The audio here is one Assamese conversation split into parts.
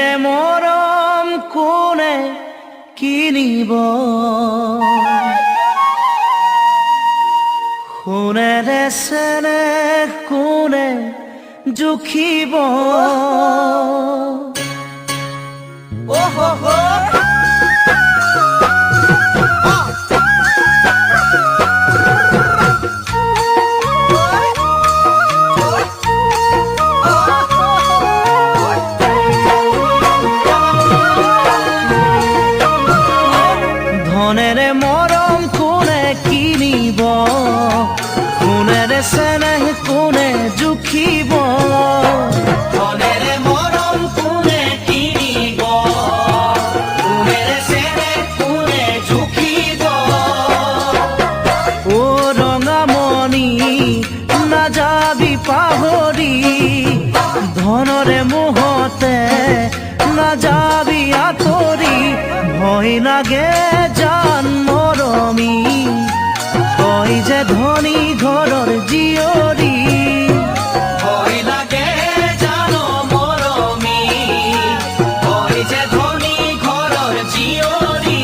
ধনেৰে মৰম কোনে কিনিব, সোণেৰে চেনেহ কোনে জুখিব। ধনেৰে মৰম কোনে কিনিব, সোণেৰে চেনেহ কোনে জুখিব। ধনেৰে মৰম কোনে কিনিব, সোণেৰে চেনেহ কোনে জুখিব। ও ৰঙামণি নাযাবি পাহৰি, ধনৰে মোহতে নাযাবি আঁতৰি। ভয় লাগে জান মৰমী, তই যে ধনী ঘৰৰ জীয়ৰী। ভয় লাগে জান মৰমী, তই যে ধনী ঘৰৰ জীয়ৰী।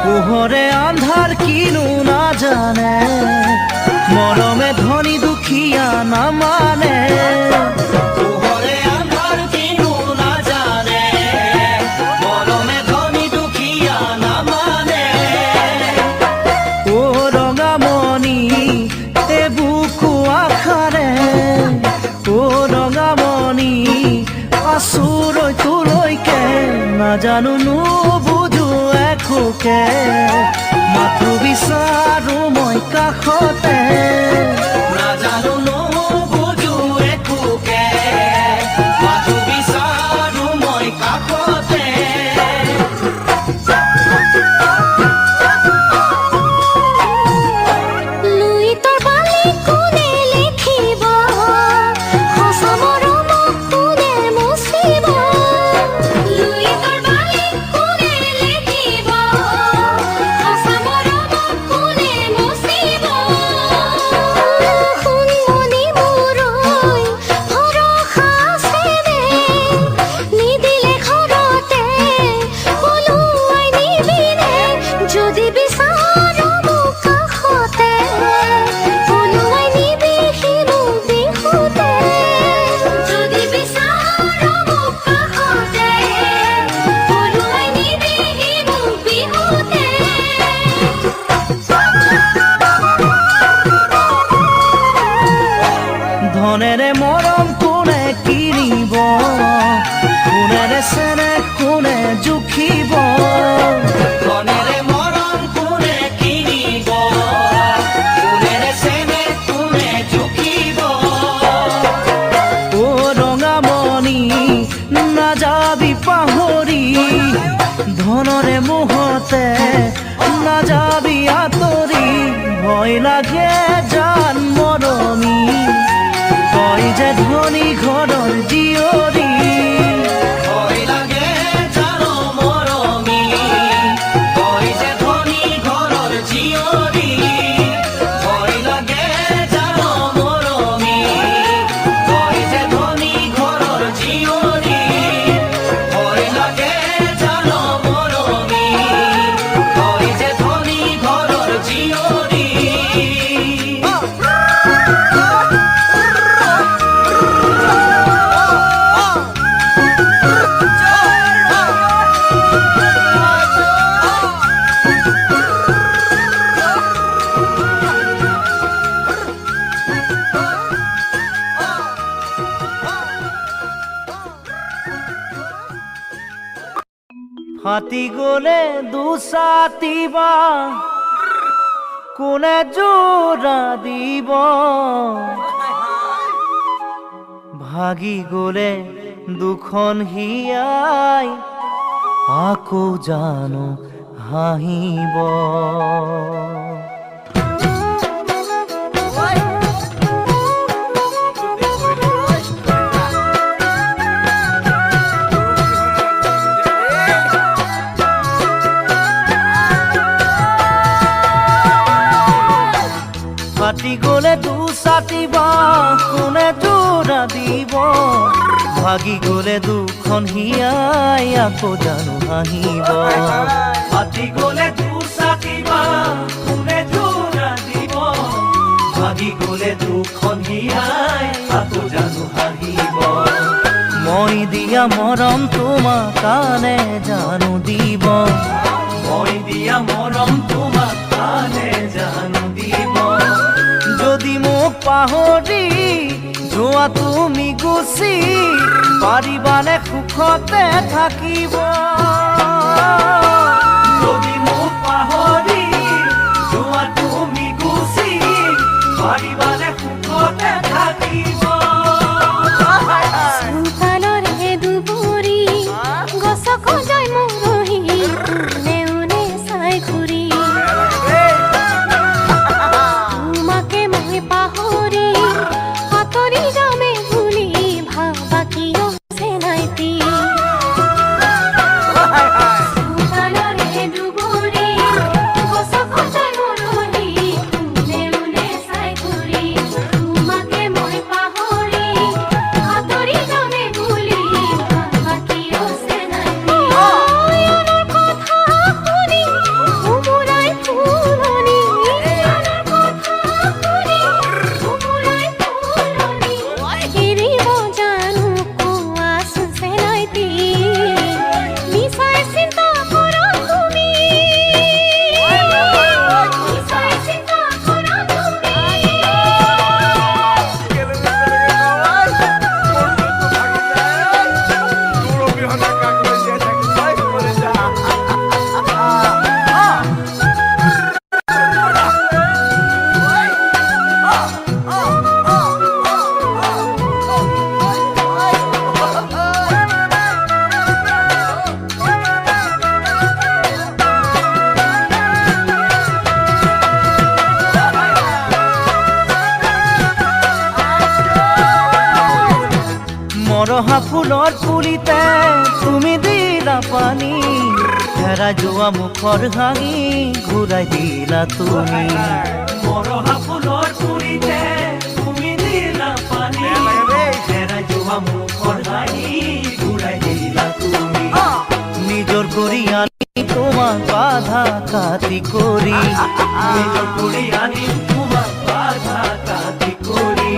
পোহৰে আন্ধাৰ কিনো নাজানে, মৰমে ধনী দুখীয়া নামানে। পোহৰে আন্ধাৰ কিনো নাজানে, মৰমে ধনী দুখীয়া নামানে। ও ৰঙামণি এ বুকু আশাৰে, ও ৰঙামণি আচুৰৈ তোলৈকে। নাজানো নুবুজো একোকে, মাথো বিচাৰো মই কাষতে। নাজানো নুবুজো একোকে, মাথো বিচাৰো মই কাষতে। ধনেৰে মৰম কোনে কিনিব, সোণেৰে চেনেহ কোনে জুখিব। ধনেৰে মৰম কোনে কিনিব, সোণেৰে চেনেহ কোনে জুখিব। ও ৰঙামণি নাযাবি পাহৰি, ধনৰে মোহতে নাযাবি আঁতৰি। ভয় লাগে জান মৰমী, তই যে ধনী ঘৰৰ জীয়ৰী। ভয় লাগে জান মৰমী, তই যে ধনী ঘৰৰ জীয়ৰী। ভয় লাগে জান মৰমী, তই যে ধনী ঘৰৰ ফাটি গলে দুসাতিবা কোনে জোড়া দিব ভাগি গলে দুখন হিয়াই আকৌ জানো হাঁহিব ফাটি গলে দুসাতিবা কোনে জোড়া দিব ভাগি গলে দুখন হিয়াই আকৌ জানো হাঁহিব ফাটি গলে দুসাতিবা কোনে জোড়া দিব ভাগি গলে দুখন হিয়াই আকৌ জানো হাঁহিব মই দিয়া মৰম তোমাক কানে জানো দিব মই দিয়া মৰম তোমাক কানে জানো দিব যদি মোক পাহৰি যোৱা তুমি গুচি পাৰিবানে সুখতে থাকিব যদি মোক পাহৰি যোৱা তুমি গুচি পাৰিবানে সুখতে থাকিব সন্তানৰে দুবৰি গছক যায় মৰহি নেউনে চাই ঘূৰি তোমাকে মই পাহৰি আঁতৰি যামে ভুলি ভাবা কিয় চেনাইতি সন্তানৰে দুবৰি গছক যায় মৰহি নেউনে চাই ঘূৰি তোমাকে মই পাহৰি আঁতৰি যামে ভুলি ভাবা কিয় চেনাইতি আনৰ কথা শুনি উমুৰাই ফুলনি আনৰ কথা শুনি উমুৰাই ফুলনি এৰিব জানো কোৱাচোন চেনাইতি মিছাই চিন্তা কৰা তুমি মিছাই চিন্তা কৰা তুমি মৰহা ফুলৰ পুলিতে তুমি দিলা পানী হেৰাই যোৱা মুখৰ হাঁহি ঘূৰাই দিলা তুমি মৰহা ফুলৰ পুলিতে তুমি দিলা পানী হেৰাই যোৱা মুখৰ হাঁহি ঘূৰাই দিলা তুমি নিজৰ কৰি আনি তোমাক বাধা কাটি কৰি নিজৰ কৰি আনি তোমাক বাধা কাটি কৰি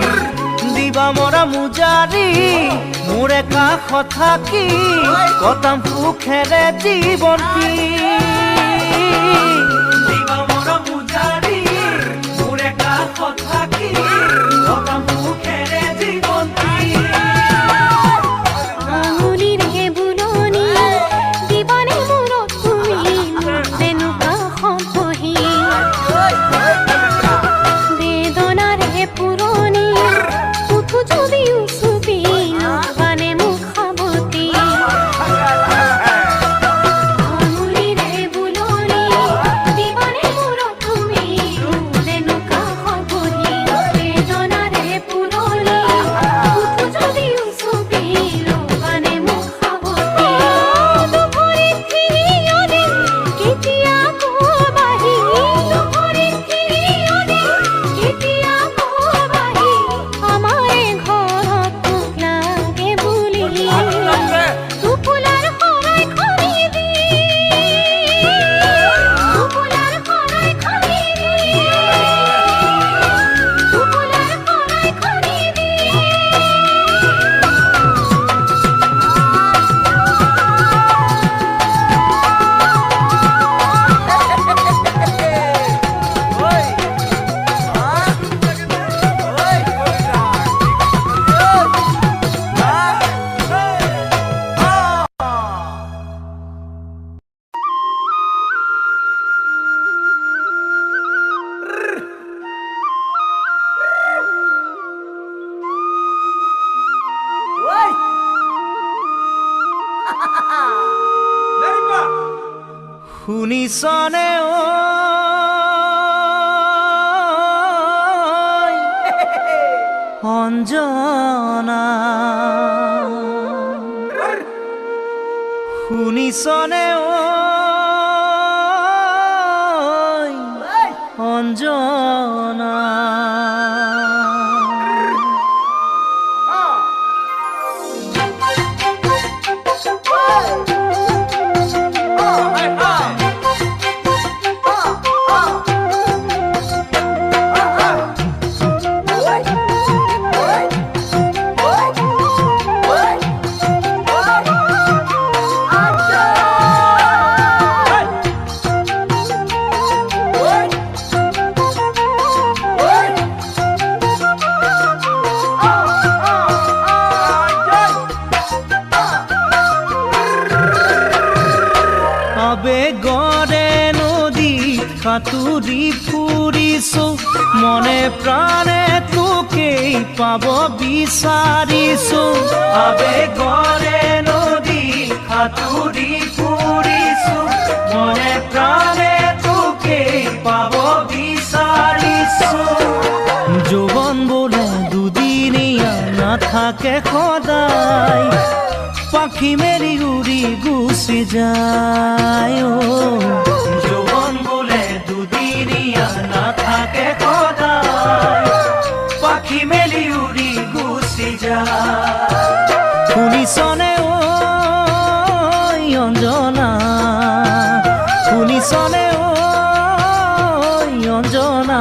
দিবা মৰা মুজাৰি মোৰে কাষত থাকি কটাম সুখেৰে জীৱনটি দিবা মৰা মুজাৰি মোৰে কাষত থাকি কটাম সুখেৰে জীৱনটি আঙুলিৰে বুলনি দিবানে মূৰত তুমি তেনো কাষত বহি বেদনাৰে পুৰণি উঠো যদিও ছবি নবানে মুখ সাৱতি আঙুলিৰে শুনিছনে অঞ্জনা শুনিছনে অঞ্জনা আবেগৰে নদীত সাঁতুৰি ফুৰিছো মনে প্ৰাণে তোকেই পাব বিচাৰিছো আবেগৰে নদীত সাঁতুৰি ফুৰিছো মনে প্ৰাণে তোকেই পাব বিচাৰিছো যৌৱন বোলে দুদিনীয়া নাথাকে সদায় পাখি মেলি উড়ি গুচি যায় যৌৱন বোলে দুদিনীয়া নাথাকে সদায় পাখি মেলি উড়ি গুচি যায় শুনিছনে অঞ্জনা শুনিছনে অঞ্জনা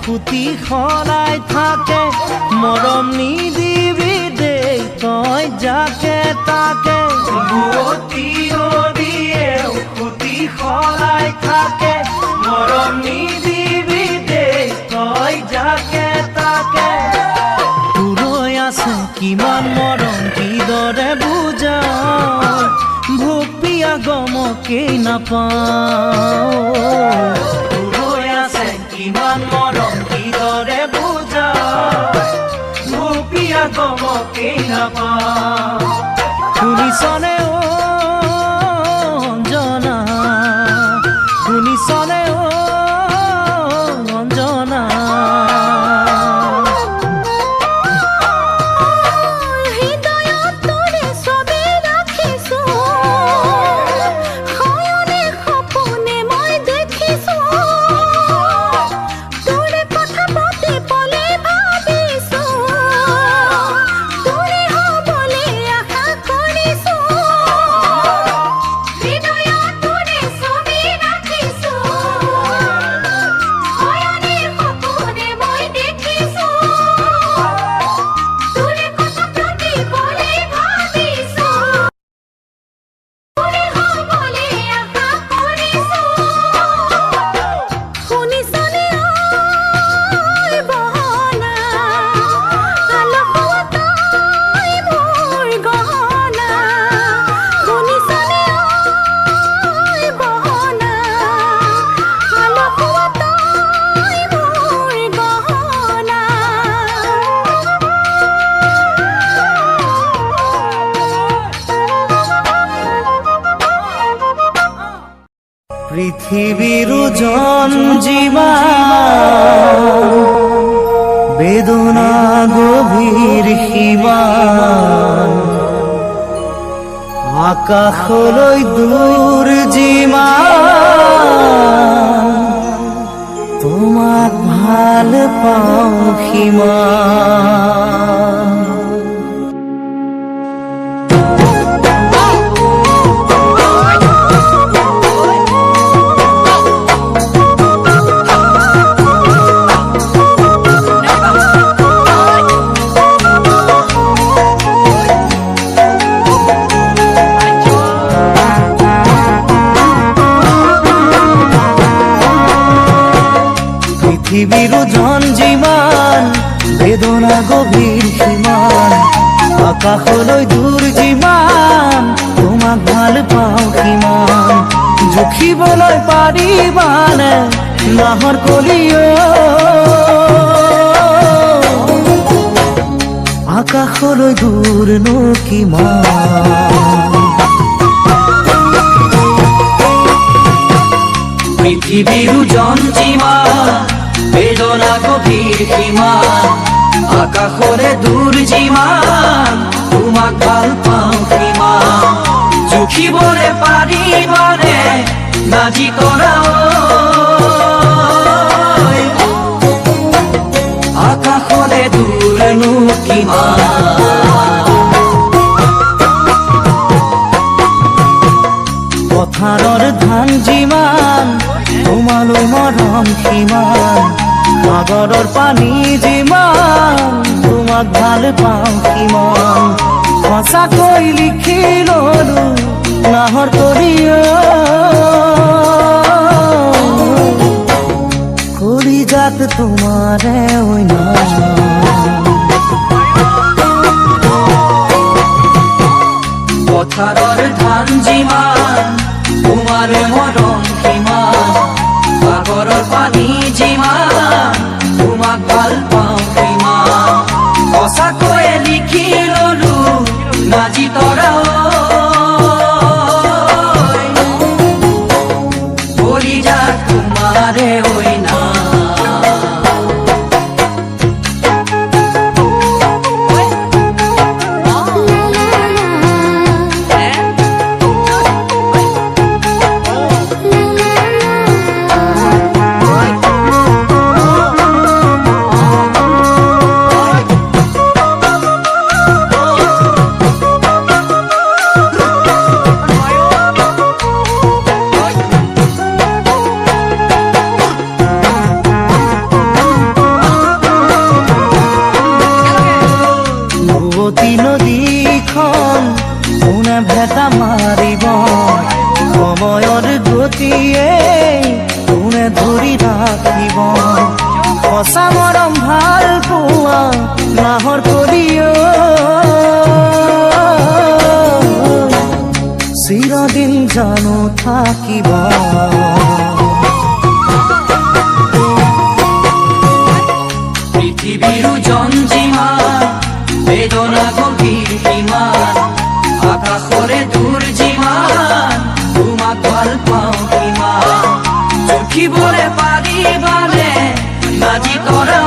সুতি সলাই থাকে মৰম নিদিবি দেই তই যাকে তাকে বুৱতী নদীয়ে সুতি সলাই থাকে মৰম নিদিবি দেই তই যাকে তাকে তোৰৈ আছে কিমান মৰম কিদৰে বুজা ভোপিয়া গমকেই নাপাওঁ কিমান মৰম কিদৰে বুজা ভোপিয়া গমকেই নাপাওঁ শুনিছনে অঞ্জনা শুনিছনে অঞ্জনা তোৰে হ'বলৈ আশা কৰিছো পৃথিবীৰ ওজন জীবা বেদনা গভীৰ সীমা আকাশলৈ দূৰ যিমা তোমাক ভাল পাওঁ সীমা পৃথিবীৰ ওজন যিমান বেদনা গভীৰ সীমান আকাশলৈ দূৰ যিমান তোমাক ভাল পাওঁ সিমান জুখিবলৈ পাৰিবানে নাহৰ কলিও আকাশলৈ দূৰনো কিমান পৃথিবীৰ ওজন যিমান বেদনা গভীৰ সীমা আকাশলে দূৰ যিমান তোমাক ভাল পাওঁ সিমান জুখিবলে পাৰিবানে নাজি কৰা আকাশলে দূৰনো কিমান পথাৰৰ ধান যিমান তোমালৈ মৰম সিমান সাগৰৰ পানী যিমান তোমাক ভাল পাওঁ সিমান সঁচাকৈ লিখি ললো নাহৰ কলিও কলিজাত তোমাৰে অন্য পথাৰৰ ধান যিমান তোমাৰে মৰম সিমান সাগৰৰ পানী যিমান তোমাক ভাল পাওঁ সিমান সঁচাকৈ লিখি ললো নাজি তৰা কলিজাত তোমাৰে অইনা নদীখন কোনে ভেটা মাৰিব সময়ৰ গতিয়ে কোনে ধৰি ৰাখিব সঁচা মৰম ভাল পোৱা নাহৰ কলিও চিৰদিন জানো থাকিব পৃথিবীৰ ওজন যিমান বেদনা গভীৰ সীমান আকাশৰে দূৰ যিমান তোমাক ভাল পাওঁ সিমান জুখিবলে পাৰিবানে নাজি তৰা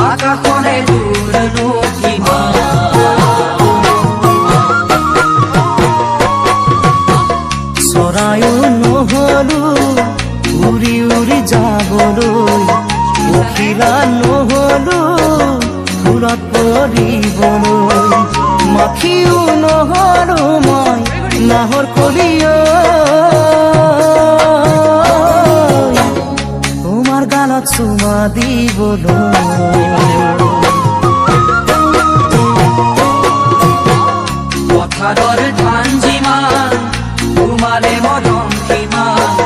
আকাশৰে দূৰনো কিমান চৰায়ো নহলো উৰি উৰি যাবলৈ পখিলা নহলো ফুলত পৰিবলৈ মাখিও নহলো মই নাহৰ কলিও তোমাৰ গালত চুমা দিবলৈ পথাৰৰ ধান যিমান তোমাৰে মৰম সিমান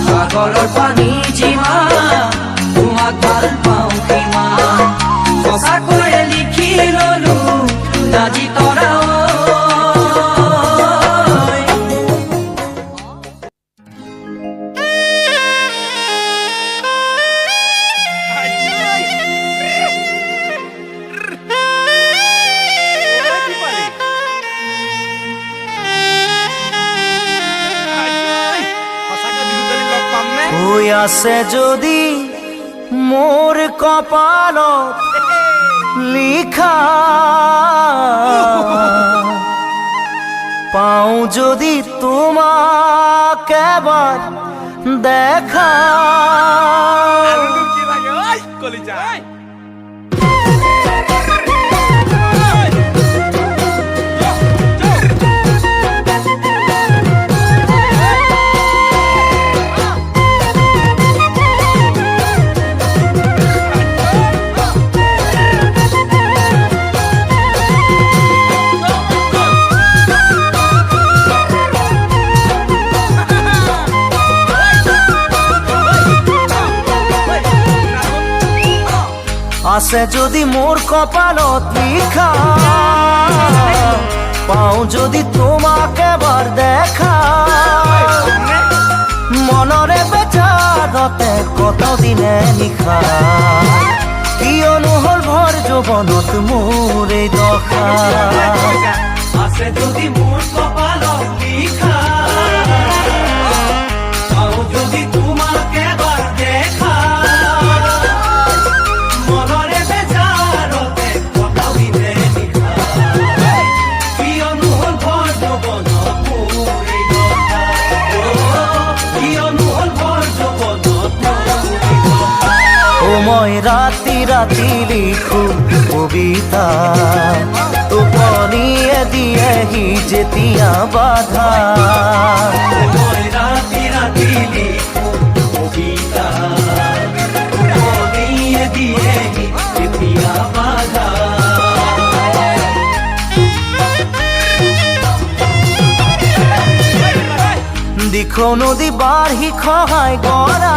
সাগৰৰ পানী যিমান তোমাক ভাল পাওঁ সিমান সঁচাকৈ লিখি ললো নাজি তৰা আছে যদি মোৰ কপালত লিখা পাওঁ যদি তোমাক এবাৰ দেখা আছে যদি মোৰ কপালত লিখা পাওঁ যদি তোমাক এবাৰ দেখা মনৰে বেজাৰতে কত দিনে নিশা কিয়নো হ'ল ভৰ যৌৱনত মোৰ এই দশা আছে যদি মোৰ কপালত লিখা পাওঁ যদি তোমাক এবাৰ দেখা মনৰে বেজাৰতে কত দিনে নিশা কিয়নো হ'ল ভৰ যৌৱনত মোৰ এই দশা কিয়নো হ'ল ভৰ যৌৱনত মোৰ এই দশা ও মই ৰাতি ৰাতি লিখো কবিতা টোপনিয়ে দিয়েহি যেতিয়া বাধা মই ৰাতি ৰাতি লিখো কবিতা টোপনিয়ে দিয়েহি যেতিয়া বাধা দিখৌ নদী বাঢ়ি খহাই গৰা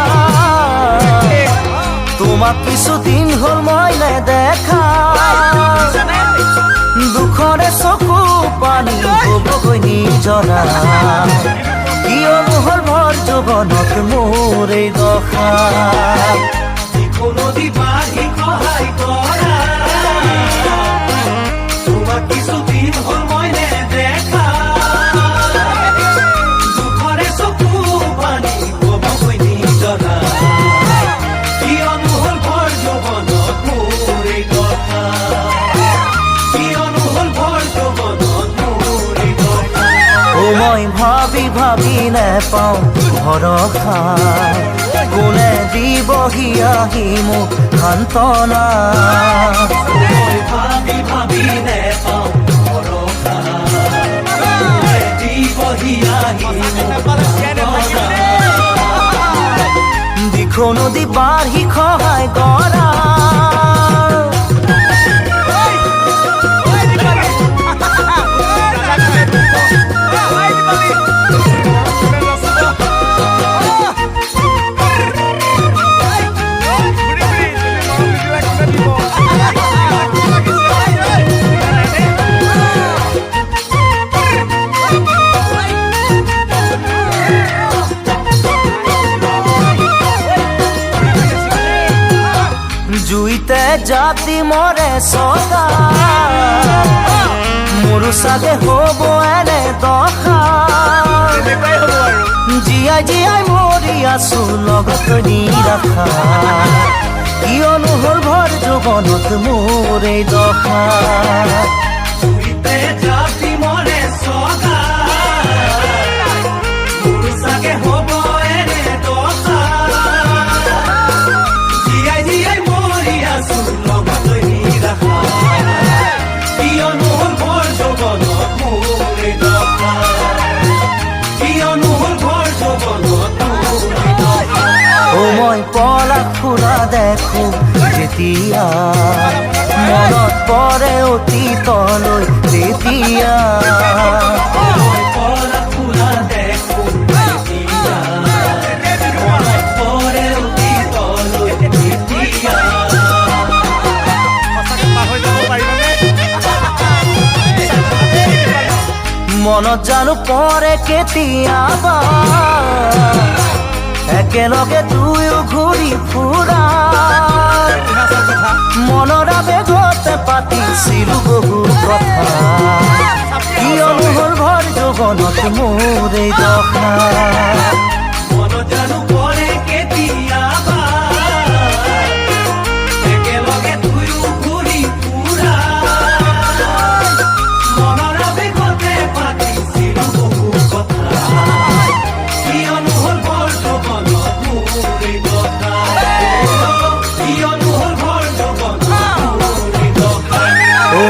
তোমাক কিছুদিন হ'ল মই নেদেখা দুখৰে চকু পানী হ'বগৈ নিজৰা কিয়নো হ'ল ভৰ যৌৱনত মোৰ এই দশা নদী বাঢ়ি সহায় কৰা তোমাক কিছুদিন হ'ল মই নেদেখা দুখৰে চকু পানী হ'বগৈ নিজৰা কিয়নো হ'ল ভৰ যৌৱনত মোৰ এই দশা কিয়নো হ'ল ভৰ যৌৱনত মোৰ এই দশা ও মই ভাবি ভাবি নেপাওঁ ভৰসা কোনে দিবহি আহি মোক সান্তনা মই ভাবি ভাবি নেপাওঁ ভৰসা দিবহি আহি দিখৌ নদী বাঢ়ি খহাই গৰা জুইতে জাতি মৰে ছটা মোৰো চাগে হ'ব এনে দশা জীয়াই জীয়াই মৰি আছো লগত নিৰাশা কিয়নো হ'ল ভৰ যৌৱনত মোৰ এই দশা জুইতে জাতি মৰে ছটা মোৰো চাগে হ'ব এনে দশা জীয়াই জীয়াই মৰি আছো লগত নিৰাশা কিয়নো হ'ল ভৰ যৌৱনত মোৰ এই দশা কিয়নো হ'ল ভৰ যৌৱনত মোৰ এই দশা ও মই পলাশ ফুলা দেখো যেতিয়া মনত পৰে অতীতলৈ তেতিয়া মই পলাশ ফুলা দেখো তেতিয়া মনত পৰে অতীতলৈ তেতিয়া মনত জানো পৰে কেতিয়াবা একেলগে দুয়ো ঘূৰি ফুৰা মনৰ আবেগতে পাতিছিলো বহু কথা কিয়নো হ'ল ভৰ যৌৱনত মোৰ এই দশা মনত জানো পৰে কেতিয়া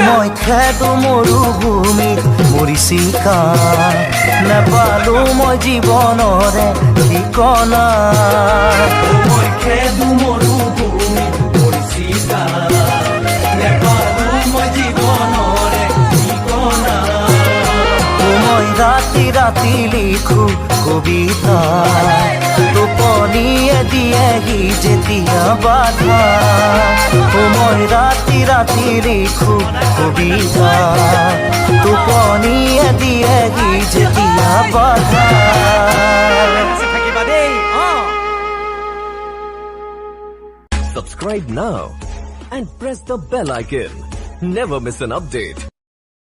মই খেদো মৰুভূমিত মৰিচিকা নেপালো মই জীৱনৰে ঠিকনা মই খেদো মৰুভূমিত মৰিচিকা নেপালো মই জীৱনৰে ঠিকনা মই ৰাতি ৰাতি লিখো কবিতা টোপনিয়ে দিয়েহি যেতিয়া বাধা মই ৰাতি ৰাতি লিখো কবিতা টোপনিয়ে দিয়েহি যেতিয়া বাধা Subscribe now and press the bell icon. Never miss an update.